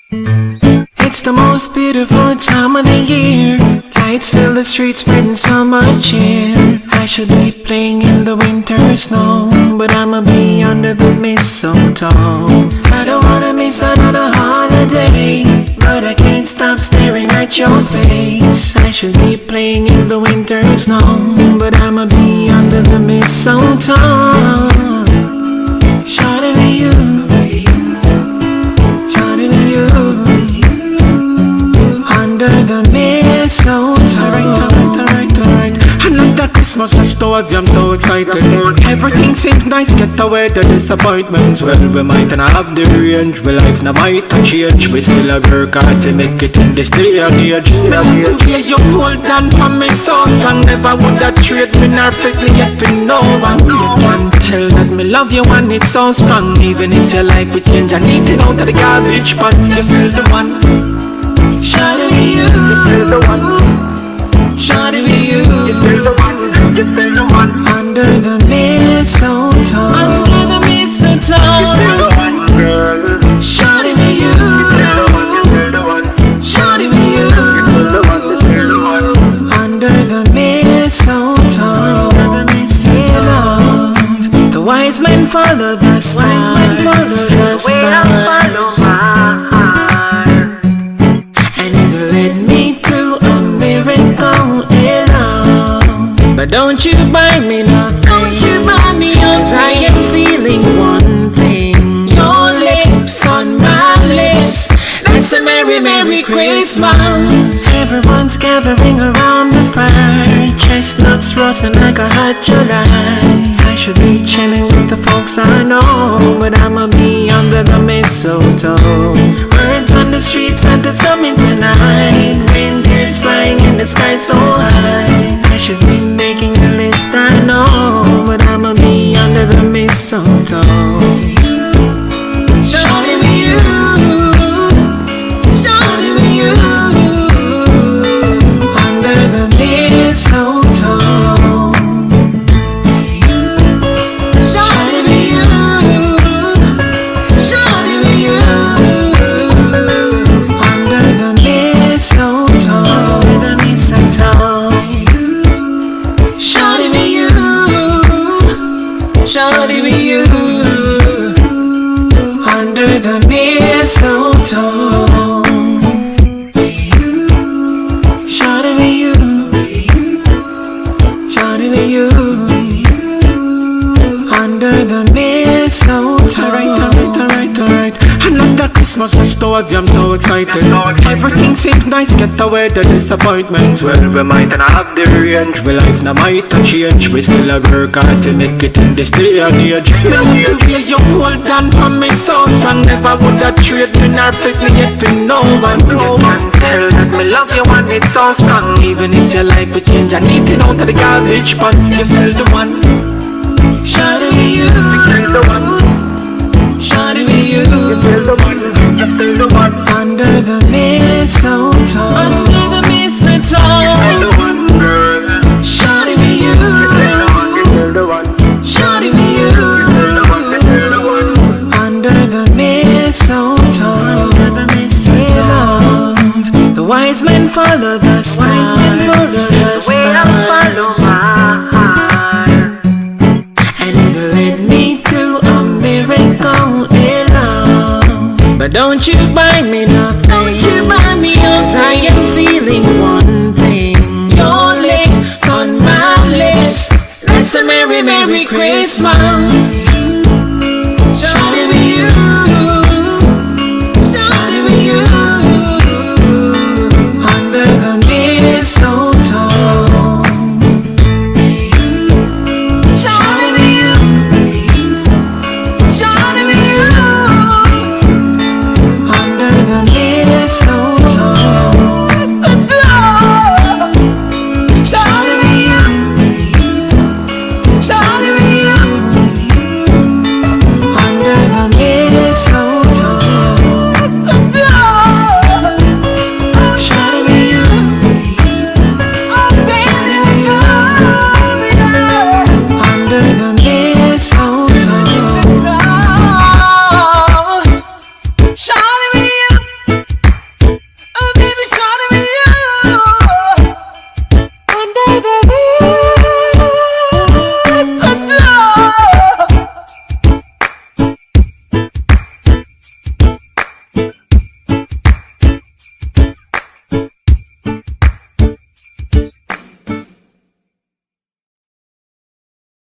It's the most beautiful time of the year. Lights fill the streets, spreading so much cheer. I should be playing in the winter snow, but I'ma be under the mistletoe. I don't wanna miss another holiday, but I can't stop staring at your face. I should be playing in the winter snow, but I'ma be under the mistletoe. Shawty be you, shawty be you, under the mistletoe. Alright. Another Christmas just to have you, I'm so excited. Everything seems nice, get away the disappointments. Well, we might not have the range, but life now might change. We still have work hard to make it in this day and age. The way you hold on for me so strong, never would have trade me nor fake me yet for no one. You can tell that me love you and it's so strong. Even if your life will change, I need to know to the garbage pot. You're still the one. Shawty be you, you're still the one. Shawty be you, you're still the one. You're still the one. Under the mistletoe, under the mistletoe, you're still the one, girl. Shawty be you, you're still the one. You're still the one. Shawty be you, you're still the one. You're still the one. Under the mistletoe, under the mistletoe. The wise men follow the stars, the way I follow mine. But don't you buy me nothing, don't you buy me nothing, 'cause I am feeling one thing. Your lips on my lips, that's a merry, merry Christmas. Everyone's gathering around the fire, chestnuts roasting like a hot July. I should be chilling with the folks I know, but I'ma be under the mistletoe. Birds on the streets, Santa's coming tonight. Reindeers flying in the sky so high. I should be making the list, I know, but I'ma be under the mistletoe. Shawty be you, shawty be you, under the mistletoe. Shawty be you, shawty be you, under the mistletoe, the mistletoe. Shawty be you, shawty be you, under the mistletoe. Shawty be you, shawty be you, under the mistletoe. Alright. Another Christmas just to have you, I'm so excited. Everything seems nice, get away the disappointments. Well, we might not have the range, but life now might change. We still have work hard to make it in this day and age. The way you hold on for me so strong, never would have trade me nor fake me yet for no one. You can tell that me love you and it's so strong. Even if your life will change, I need to know to the garbage pot. You're still the one. Shawty be you, you're still the one. Shawty be you, you're still the one. You're still the one. Under the mistletoe, under the mistletoe, you're still the one, girl. Shawty be you, you're still the one. You're still the one. Shawty be you, you're still the one. You're still the one. Under the mistletoe, under the mistletoe. The wise men follow the stars, the way I follow mine. And it led me to a miracle in love. But don't you buy me nothing, don't you buy me nothing, 'cause I am feeling one thing. Your lips on my lips, that's a merry, merry Christmas.